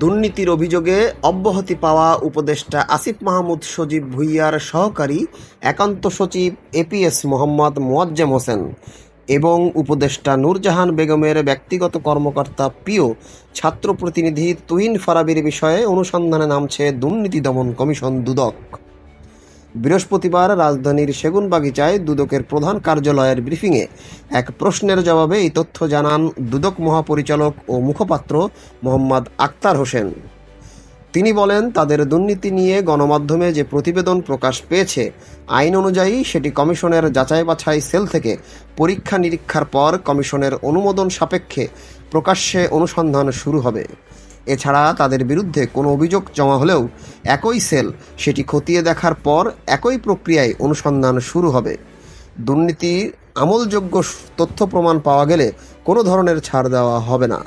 দুর্নীতির অভিযোগে অব্যাহতি পাওয়া উপদেষ্টা আসিফ মাহমুদ সজীব ভুঁইয়ার সহকারী একান্ত সচিব এপিএস মোহাম্মদ মোয়াজ্জেম হোসেন এবং উপদেষ্টা নূরজাহান বেগমের ব্যক্তিগত কর্মকর্তা পিও ছাত্র প্রতিনিধি তুহিন ফারাবীর বিষয়ে অনুসন্ধানে নামছে দুর্নীতি দমন কমিশন দুদক। বৃহস্পতিবার রাজধানীর সেগুনবাগিচায় দুদকের প্রধান কার্যালয়ের ব্রিফিংয়ে এক প্রশ্নের জবাবে এই তথ্য জানান দুদক মহাপরিচালক ও মুখপাত্র মোহাম্মদ আক্তার হোসেন। তিনি বলেন, তাদের দুর্নীতি নিয়ে গণমাধ্যমে যে প্রতিবেদন প্রকাশ পেয়েছে, আইন অনুযায়ী সেটি কমিশনের যাচাই বাছাই সেল থেকে পরীক্ষা নিরীক্ষার পর কমিশনের অনুমোদন সাপেক্ষে প্রকাশ্যে অনুসন্ধান শুরু হবে। এছাড়া তাদের বিরুদ্ধে কোনো অভিযোগ জমা হলেও একই সেল সেটি খতিয়ে দেখার পর একই প্রক্রিয়ায় অনুসন্ধান শুরু হবে। দুর্নীতির আমলযোগ্য তথ্য প্রমাণ পাওয়া গেলে কোনো ধরনের ছাড় দেওয়া হবে না।